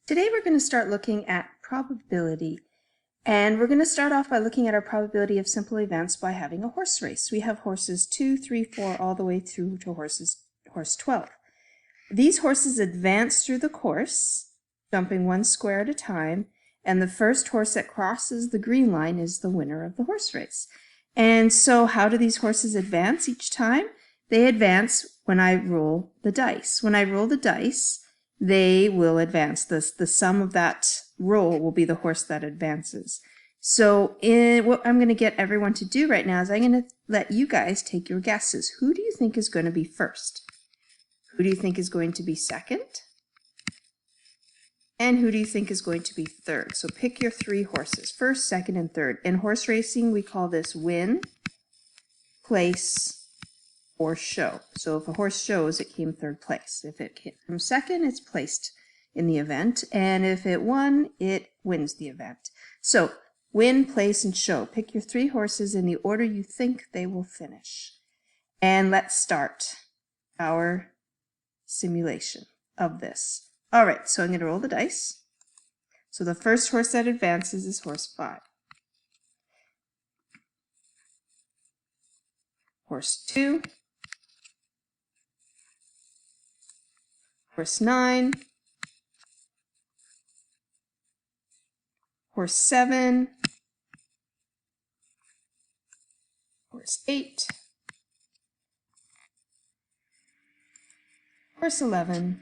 Today we're going to start looking at probability, and we're going to start off by looking at our probability of simple events by having a horse race. We have horses 2, 3, 4 all the way through to horse 12. These horses advance through the course, jumping one square at a time, and the first horse that crosses the green line is the winner of the horse race. And so how do these horses advance each time? They advance when I roll the dice. When I roll the dice, they will advance. The sum of that roll will be the horse that advances. So what I'm going to get everyone to do right now is I'm going to let you guys take your guesses. Who do you think is going to be first? Who do you think is going to be second? And who do you think is going to be third? So pick your three horses, first, second, and third. In horse racing, we call this win, place, or show. So if a horse shows, it came third place. If it came from second, it's placed in the event. And if it won, it wins the event. So win, place, and show. Pick your three horses in the order you think they will finish. And let's start our simulation of this. All right, so I'm going to roll the dice. So the first horse that advances is horse 5. Horse 2. Horse 9. Horse 7. Horse 8. Horse 11.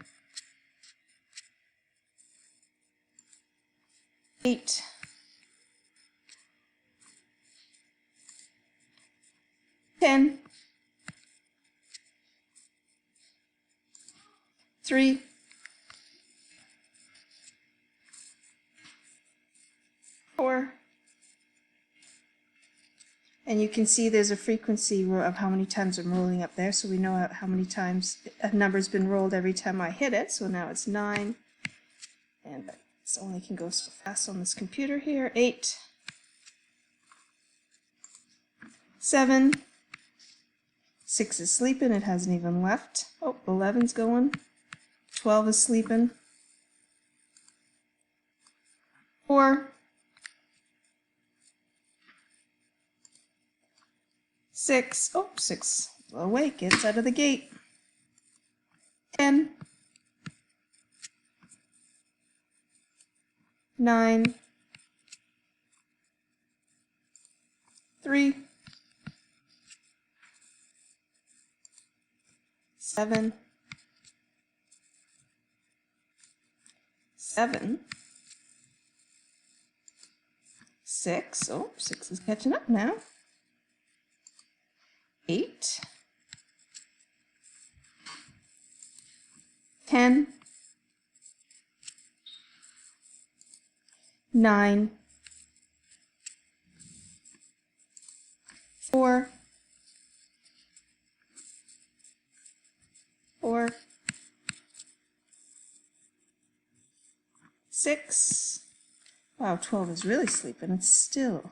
8. 10. 3. 4. And you can see there's a frequency of how many times I'm rolling up there, so we know how many times a number's been rolled every time I hit it. So now it's 9, and it only can go so fast on this computer here. 8, 7, 6 is sleeping, it hasn't even left. Oh, 11's going. 12 is sleeping. 4, 6, oh, 6 awake, it's out of the gate. 10, 9, 3, 7, 6, oh, 6 is catching up now. 8, 10, 9, 4, 6. Wow, 12 is really sleeping. It still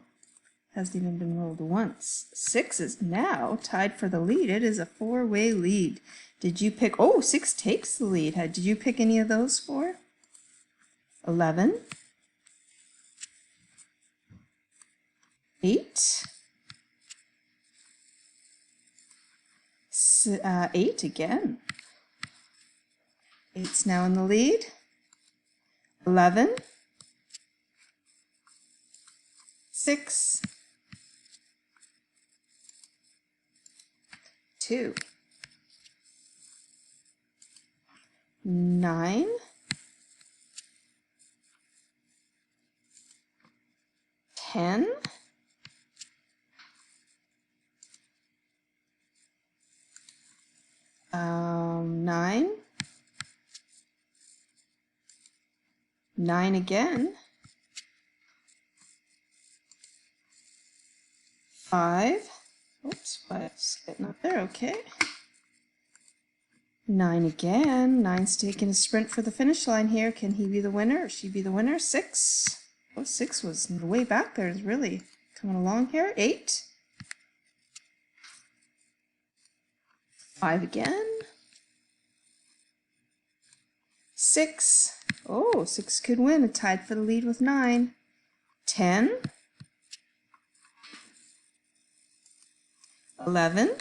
hasn't even been rolled once. 6 is now tied for the lead. It is a 4-way lead. Did you pick? Oh, 6 takes the lead. Did you pick any of those 4? 11, 8, 8 again. 8's now in the lead. 11, 6, 2, 9, 10, 9, 9 again, 5, oops, 5's getting up there, okay, 9 again, 9's taking a sprint for the finish line here. Can he be the winner or she be the winner? 6, oh, 6 was way back there, is really coming along here. 8, 5 again, 6, Oh, 6 could win. It tied for the lead with 9. 10. 11.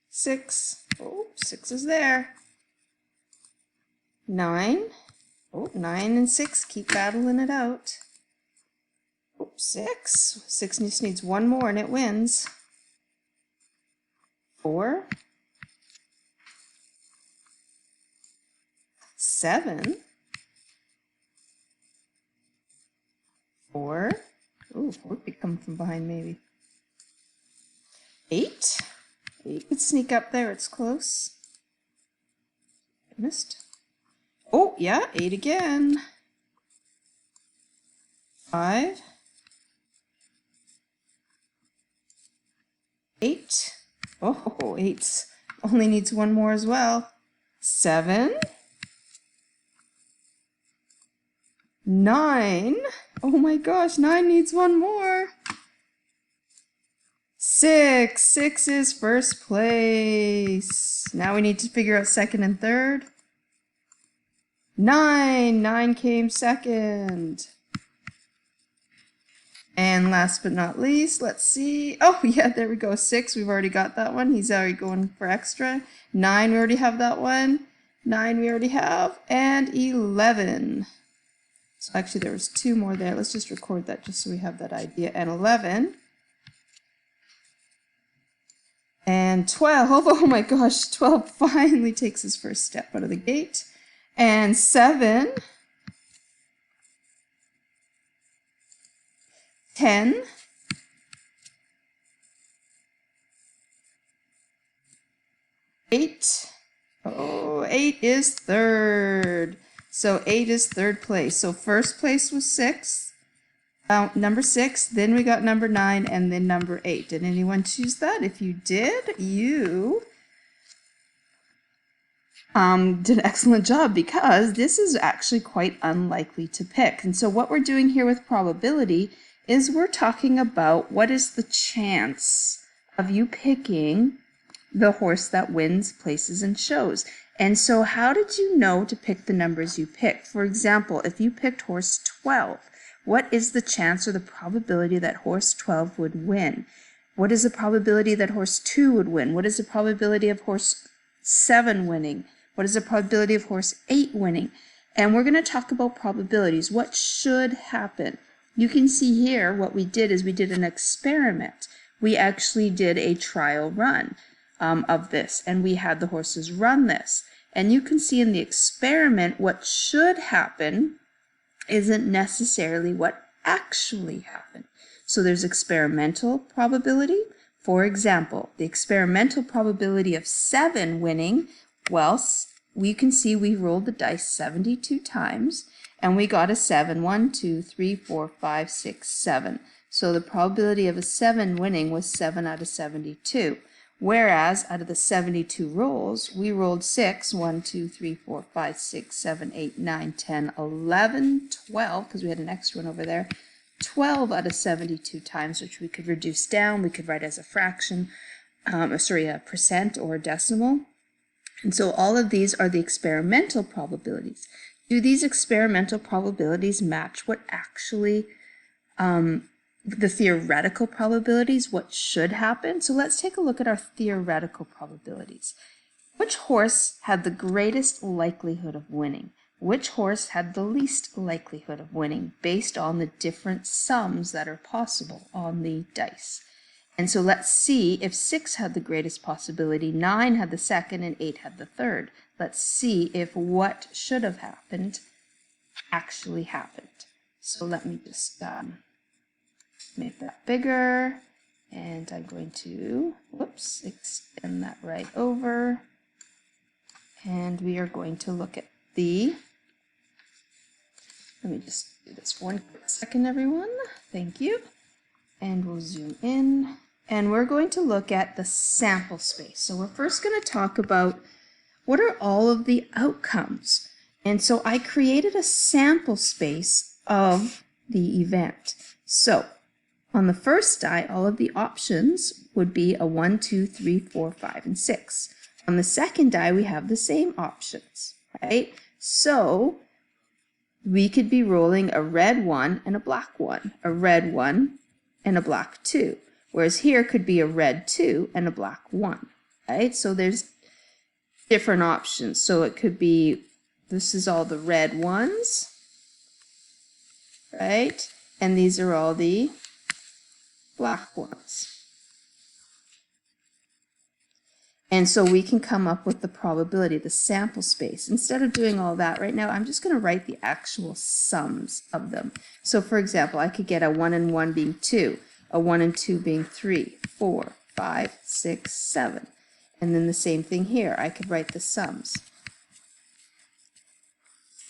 6. Oh, 6 is there. 9. Oh, 9 and 6 keep battling it out. Oh, 6. 6 just needs one more and it wins. 4. 7. 4. Ooh, 4 could come from behind maybe. 8. 8 could sneak up there, it's close. Missed. Oh, yeah, 8 again. 5. 8. Oh, 8 only needs one more as well. 7. 9. Oh my gosh, 9 needs one more. 6. 6 is first place. Now we need to figure out second and third. 9. 9 came second. And last but not least, let's see. Oh, yeah, there we go. 6, we've already got that one. He's already going for extra. 9, we already have that one. 9, we already have. And 11. So actually, there was 2 more there. Let's just record that just so we have that idea. And 11. And 12. Oh my gosh, 12 finally takes his first step out of the gate. And 7. 10. 8. Oh, 8 is third. So 8 is third place. So first place was 6. Number 6, then we got number 9, and then number 8. Did anyone choose that? If you did, you did an excellent job, because this is actually quite unlikely to pick. And so what we're doing here with probability is we're talking about what is the chance of you picking the horse that wins, places, and shows. And so how did you know to pick the numbers you picked? For example, if you picked horse 12, what is the chance or the probability that horse 12 would win? What is the probability that horse 2 would win? What is the probability of horse 7 winning? What is the probability of horse 8 winning? And we're going to talk about probabilities. What should happen? You can see here what we did is we did an experiment. We actually did a trial run of this, and we had the horses run this. And you can see in the experiment what should happen isn't necessarily what actually happened. So there's experimental probability. For example, the experimental probability of 7 winning, well, we can see we rolled the dice 72 times, and we got a 7. 1, 2, 3, 4, 5, 6, 7. So the probability of a 7 winning was 7 out of 72. Whereas out of the 72 rolls, we rolled 6, 1, 2, 3, 4, 5, 6, 7, 8, 9, 10, 11, 12, because we had an extra one over there, 12 out of 72 times, which we could reduce down. We could write as a fraction, a percent or a decimal. And so all of these are the experimental probabilities. Do these experimental probabilities match what actually the theoretical probabilities, what should happen? So let's take a look at our theoretical probabilities. Which horse had the greatest likelihood of winning? Which horse had the least likelihood of winning based on the different sums that are possible on the dice? And so let's see if 6 had the greatest possibility, 9 had the second, and 8 had the third. Let's see if what should have happened actually happened. So let me just make that bigger, and I'm going to, whoops, extend that right over, and we are going to look at the, let me just do this one quick second, everyone, thank you, and we'll zoom in, and we're going to look at the sample space. So we're first going to talk about what are all of the outcomes, and so I created a sample space of the event. So on the first die, all of the options would be a 1, 2, 3, 4, 5, and 6. On the second die, we have the same options. right? So we could be rolling a red 1 and a black 1, a red 1 and a black 2, whereas here could be a red 2 and a black 1, right? So there's different options. So it could be, this is all the red ones, right? And these are all the black ones. And so we can come up with the probability, the sample space. Instead of doing all that right now, I'm just going to write the actual sums of them. So for example, I could get a 1 and 1 being 2, a 1 and 2 being 3, 4, 5, 6, 7. And then the same thing here. I could write the sums.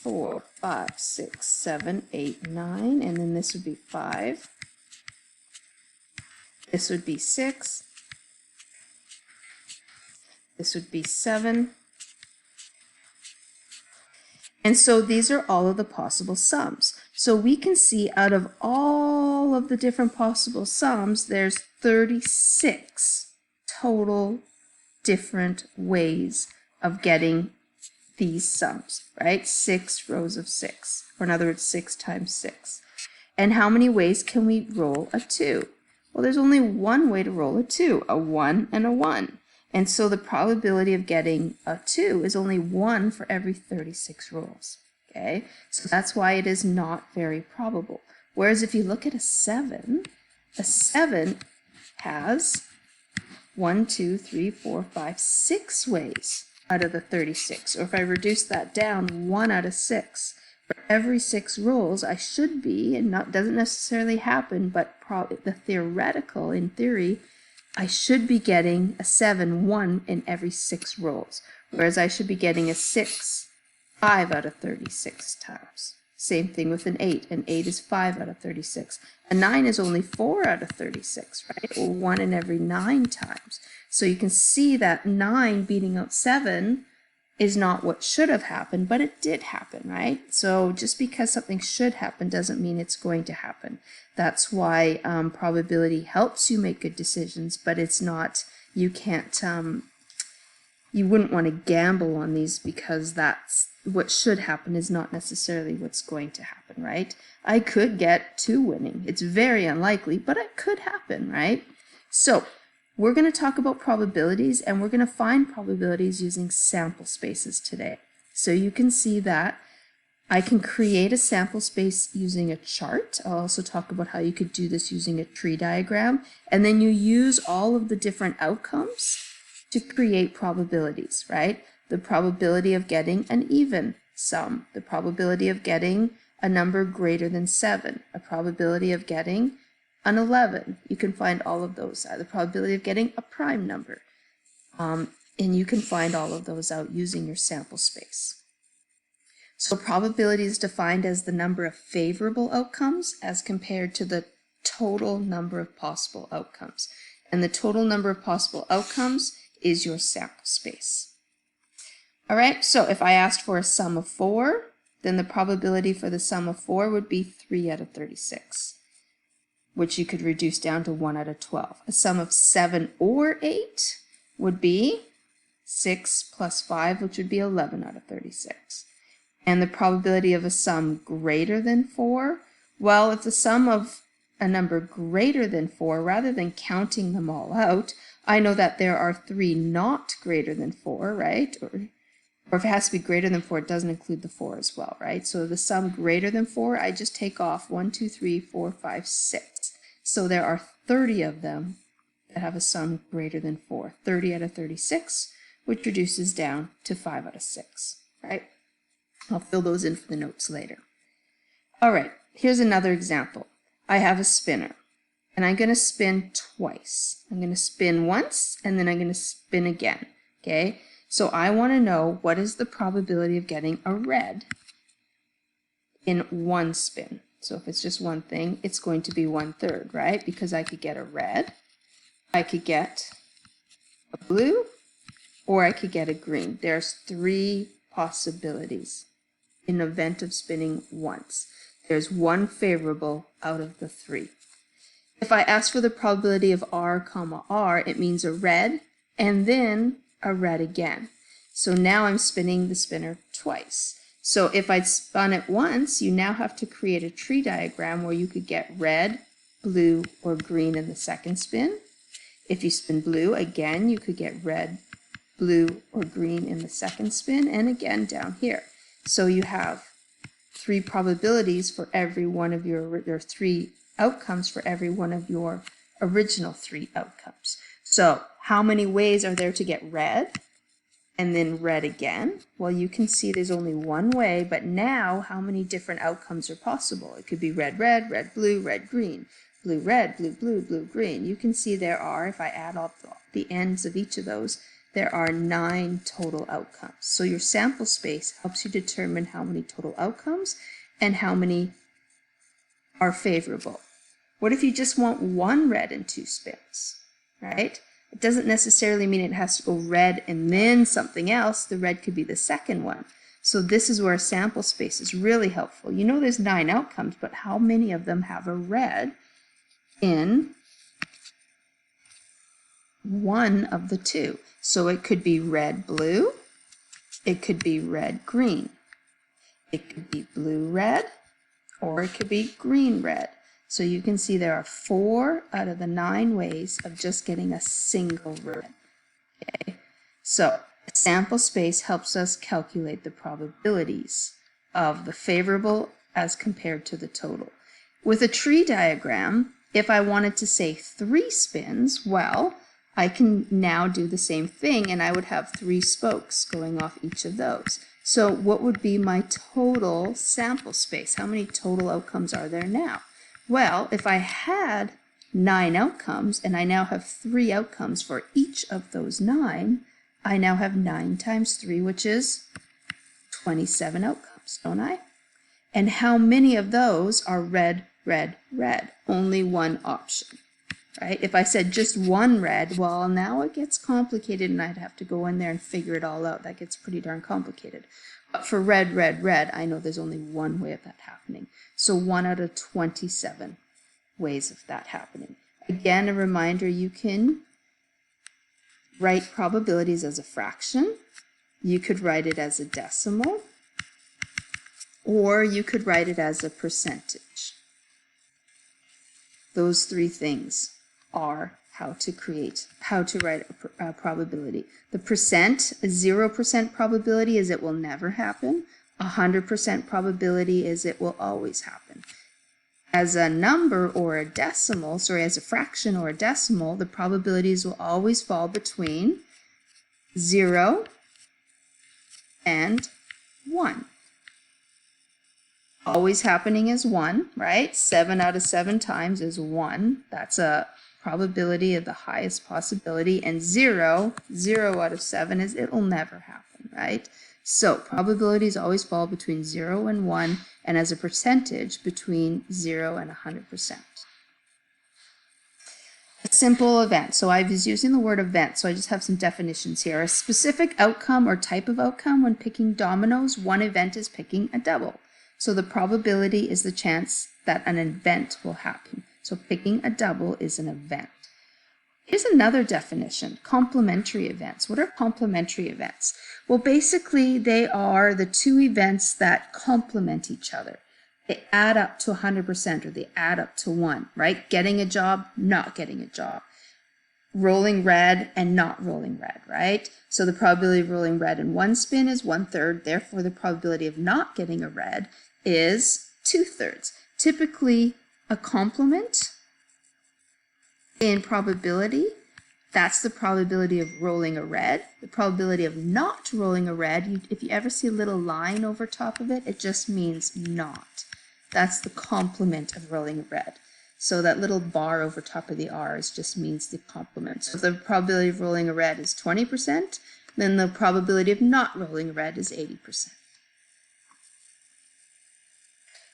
4, 5, 6, 7, 8, 9. And then this would be 5. This would be 6. This would be 7. And so these are all of the possible sums. So we can see out of all of the different possible sums, there's 36 total different ways of getting these sums, right? 6 rows of 6, or in other words, 6 times 6. And how many ways can we roll a 2? Well, there's only one way to roll a 2, a 1 and a 1. And so the probability of getting a 2 is only 1 for every 36 rolls, okay? So that's why it is not very probable. Whereas if you look at a 7 has 1, 2, 3, 4, 5, 6 ways out of the 36. Or if I reduce that down, 1 out of 6. For every 6 rolls, I should be, and not doesn't necessarily happen, but the theoretical, in theory, I should be getting a 7, 1 in every 6 rolls, whereas I should be getting a 6, 5 out of 36 times. Same thing with an 8. An 8 is 5 out of 36. A 9 is only 4 out of 36, right? Or 1 in every 9 times. So you can see that 9 beating out 7 is not what should have happened, but it did happen, right? So just because something should happen doesn't mean it's going to happen. That's why probability helps you make good decisions, but it's not, you can't, you wouldn't want to gamble on these because that's what should happen is not necessarily what's going to happen, right? I could get 2 winning. It's very unlikely, but it could happen, right? So we're going to talk about probabilities, and we're going to find probabilities using sample spaces today. So you can see that I can create a sample space using a chart. I'll also talk about how you could do this using a tree diagram. And then you use all of the different outcomes to create probabilities, right? The probability of getting an even sum, the probability of getting a number greater than 7, a probability of getting an 11. You can find all of those, the probability of getting a prime number. And you can find all of those out using your sample space. So probability is defined as the number of favorable outcomes as compared to the total number of possible outcomes. And the total number of possible outcomes is your sample space. All right, so if I asked for a sum of 4, then the probability for the sum of 4 would be 3 out of 36. Which you could reduce down to 1 out of 12. A sum of 7 or 8 would be 6 plus 5, which would be 11 out of 36. And the probability of a sum greater than 4, well, if the sum of a number greater than 4, rather than counting them all out, I know that there are 3 not greater than 4, right? Or if it has to be greater than 4, it doesn't include the 4 as well, right? So the sum greater than 4, I just take off 1, 2, 3, 4, 5, 6. So there are 30 of them that have a sum greater than 4. 30 out of 36, which reduces down to 5 out of 6, right? I'll fill those in for the notes later. All right, here's another example. I have a spinner, and I'm going to spin twice. I'm going to spin once, and then I'm going to spin again, okay? So I want to know what is the probability of getting a red in one spin. So if it's just one thing, it's going to be 1/3, right? Because I could get a red, I could get a blue, or I could get a green. There's 3 possibilities in the event of spinning once. There's 1 favorable out of the 3. If I ask for the probability of R, R, it means a red, and then a red again. So now I'm spinning the spinner twice. So if I'd spun it once, you now have to create a tree diagram where you could get red, blue, or green in the second spin. If you spin blue, again, you could get red, blue, or green in the second spin, and again down here. So you have 3 probabilities for every one of your 3 outcomes for every one of your original 3 outcomes. So how many ways are there to get red? And then red again? Well, you can see there's only one way, but now how many different outcomes are possible? It could be red, red, red, blue, red, green, blue, red, blue, blue, blue, green. You can see there are, if I add up the ends of each of those, there are 9 total outcomes. So your sample space helps you determine how many total outcomes and how many are favorable. What if you just want 1 red and 2 spins, right? It doesn't necessarily mean it has to go red and then something else. The red could be the second one. So this is where a sample space is really helpful. You know there's 9 outcomes, but how many of them have a red in one of the 2? So it could be red, blue. It could be red, green. It could be blue, red, or it could be green, red. So you can see there are 4 out of the 9 ways of just getting a single red. Okay? So a sample space helps us calculate the probabilities of the favorable as compared to the total. With a tree diagram, if I wanted to say 3 spins, well, I can now do the same thing, and I would have 3 spokes going off each of those. So what would be my total sample space? How many total outcomes are there now? Well, if I had 9 outcomes, and I now have 3 outcomes for each of those 9, I now have 9 times 3, which is 27 outcomes, don't I? And how many of those are red, red, red? Only one option, right? If I said just 1 red, well, now it gets complicated, and I'd have to go in there and figure it all out. That gets pretty darn complicated. But for red, red, red, I know there's only one way of that happening. So 1 out of 27 ways of that happening. Again, a reminder, you can write probabilities as a fraction. You could write it as a decimal, or you could write it as a percentage. Those 3 things are how to write a probability. The percent, a 0% probability is it will never happen. 100% probability is it will always happen. As a number or a decimal, as a fraction or a decimal, the probabilities will always fall between 0 and 1. Always happening is 1, right? 7 out of 7 times is 1. That's a probability of the highest possibility. And 0 out of 7 is it'll never happen, right? So probabilities always fall between 0 and 1, and as a percentage between 0 and 100%. A simple event. So I was using the word event, so I just have some definitions here. A specific outcome or type of outcome when picking dominoes, one event is picking a double. So the probability is the chance that an event will happen. So picking a double is an event. Here's another definition, complementary events. What are complementary events? Well, basically, they are the 2 events that complement each other. They add up to 100%, or they add up to 1, right? Getting a job, not getting a job. Rolling red and not rolling red, right? So the probability of rolling red in 1 spin is 1/3. Therefore, the probability of not getting a red is 2/3. Typically, a complement in probability, that's the probability of rolling a red. The probability of not rolling a red, if you ever see a little line over top of it, it just means not. That's the complement of rolling a red. So that little bar over top of the R's just means the complement. So if the probability of rolling a red is 20%, then the probability of not rolling a red is 80%.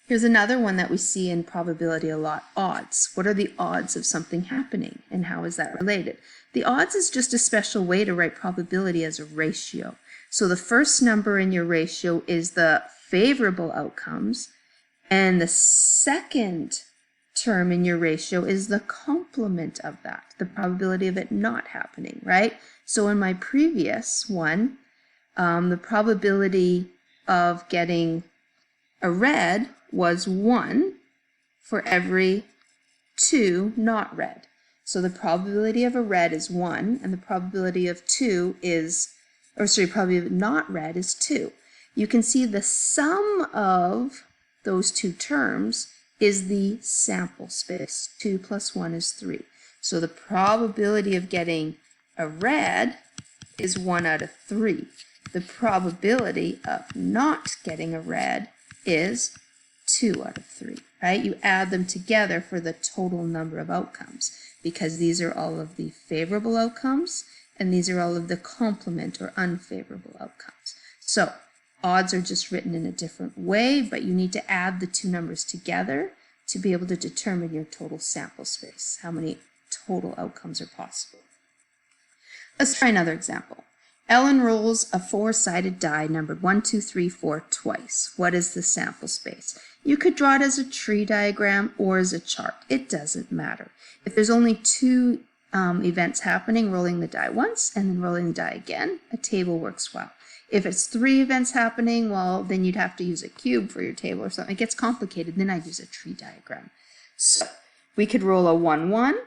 Here's another one that we see in probability a lot, odds. What are the odds of something happening, and how is that related? The odds is just a special way to write probability as a ratio. So the first number in your ratio is the favorable outcomes, and the second term in your ratio is the complement of that, the probability of it not happening, right? So in my previous one, the probability of getting a red was 1 for every 2 not red. So the probability of a red is 1, and the probability of 2 is, probability of not red is 2. You can see the sum of those two terms is the sample space. 2 plus 1 is 3. So the probability of getting a red is 1 out of 3. The probability of not getting a red is 2 out of 3, right? You add them together for the total number of outcomes, because these are all of the favorable outcomes and these are all of the complement or unfavorable outcomes. So odds are just written in a different way, but you need to add the two numbers together to be able to determine your total sample space, how many total outcomes are possible. Let's try another example. Ellen rolls a 4-sided die numbered 1, 2, 3, 4 twice. What is the sample space? You could draw it as a tree diagram or as a chart. It doesn't matter. If there's only 2 events happening, rolling the die once and then rolling the die again, a table works well. If it's 3 events happening, well, then you'd have to use a cube for your table or something. It gets complicated, then I'd use a tree diagram. So we could roll a 1, 1.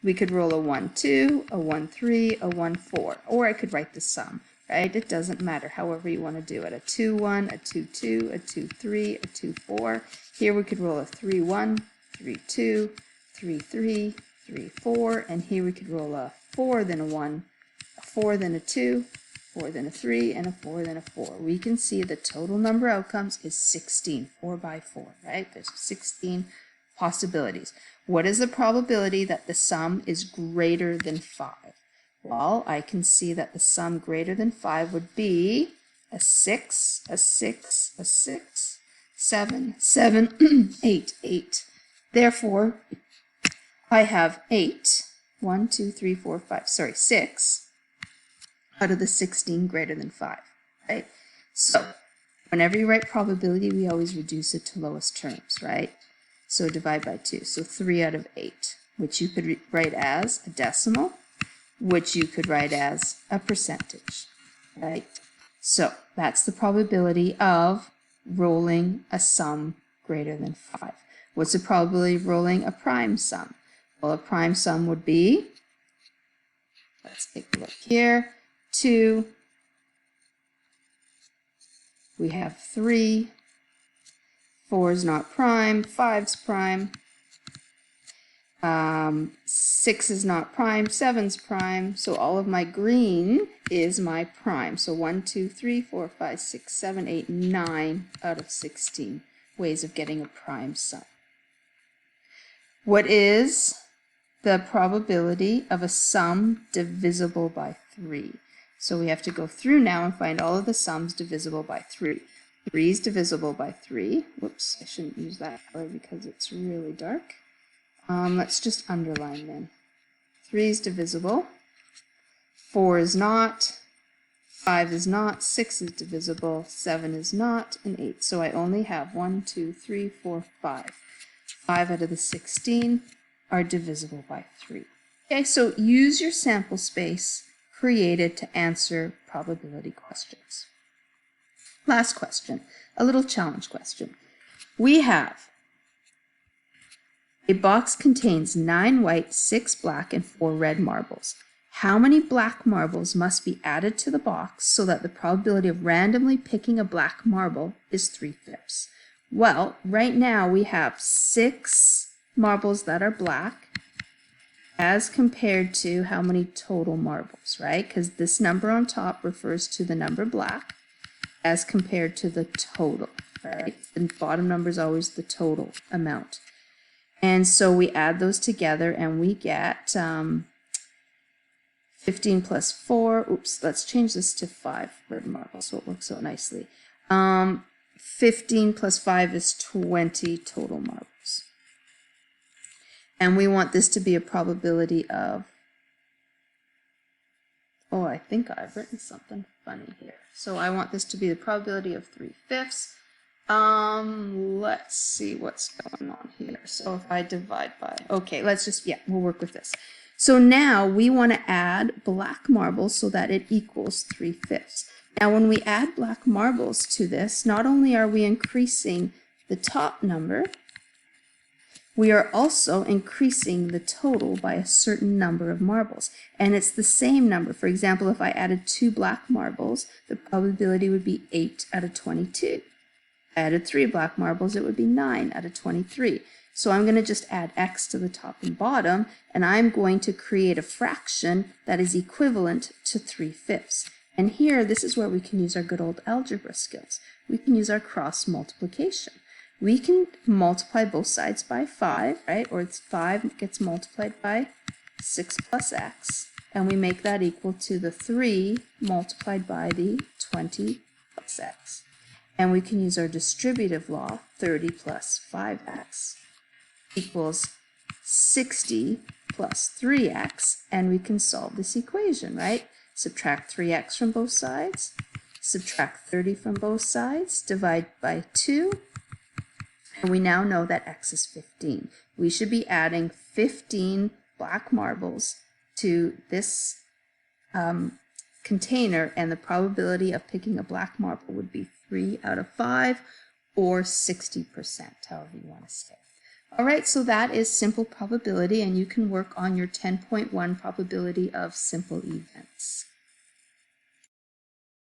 We could roll a 1, 2, a 1, 3, a 1, 4, or I could write the sum, right? It doesn't matter, however you want to do it. A 2, 1, a 2, 2, a 2, 3, a 2, 4. Here we could roll a 3, 1, 3, 2, 3, 3, 3, 4, and here we could roll a 4, then a 1, a 4, then a 2, 4, then a 3, and a 4, then a 4. We can see the total number of outcomes is 16, 4 by 4, right? There's 16 possibilities. What is the probability that the sum is greater than 5? Well, I can see that the sum greater than 5 would be a 6, a 6, a 6, 7, 7, 8, 8. Therefore, I have 8, 1, 2, 3, 4, 5, 6 out of the 16 greater than 5, right? So, whenever you write probability, we always reduce it to lowest terms, right? So divide by 2. So 3 out of 8, which you could write as a decimal, which you could write as a percentage, right? So that's the probability of rolling a sum greater than 5. What's the probability of rolling a prime sum? Well, a prime sum would be, let's take a look here, 2, we have 3, 4 is not prime, 5's prime, 6 is not prime, 7's prime, so all of my green is my prime. So 1, 2, 3, 4, 5, 6, 7, 8, 9 out of 16 ways of getting a prime sum. What is the probability of a sum divisible by 3? So we have to go through now and find all of the sums divisible by 3. 3 is divisible by 3. Whoops, I shouldn't use that color because it's really dark. Let's just underline then. 3 is divisible. 4 is not. 5 is not. 6 is divisible. 7 is not. And 8. So I only have 1, 2, 3, 4, 5. 5 out of the 16 are divisible by 3. Okay, so use your sample space created to answer probability questions. Last question, a little challenge question. We have a box contains 9 white, 6 black, and 4 red marbles. How many black marbles must be added to the box so that the probability of randomly picking a black marble is 3/5? Well, right now we have 6 marbles that are black as compared to how many total marbles, right? Because this number on top refers to the number black as compared to the total, right? The bottom number is always the total amount. And so we add those together and we get 15 plus 4. Oops, let's change this to 5 red marbles so it works so nicely. 15 plus 5 is 20 total marbles. And we want this to be a probability of, oh, I think I've written something funny here. So I want this to be the probability of 3/5. Let's see what's going on here. So if I divide by, okay, let's just, yeah, we'll work with this. So now we want to add black marbles so that it equals 3/5. Now when we add black marbles to this, not only are we increasing the top number, we are also increasing the total by a certain number of marbles. And it's the same number. For example, if I added 2 black marbles, the probability would be 8 out of 22. If I added 3 black marbles, it would be 9 out of 23. So I'm going to just add x to the top and bottom, and I'm going to create a fraction that is equivalent to 3/5. And here, this is where we can use our good old algebra skills. We can use our cross multiplication. We can multiply both sides by 5, right? Or it's 5 gets multiplied by 6 plus x, and we make that equal to the 3 multiplied by the 20 plus x. And we can use our distributive law, 30 plus 5x equals 60 plus 3x, and we can solve this equation, right? Subtract 3x from both sides, subtract 30 from both sides, divide by 2, and we now know that x is 15. We should be adding 15 black marbles to this container, and the probability of picking a black marble would be 3 out of 5 or 60%, however you want to say. All right, so that is simple probability, and you can work on your 10.1 probability of simple events.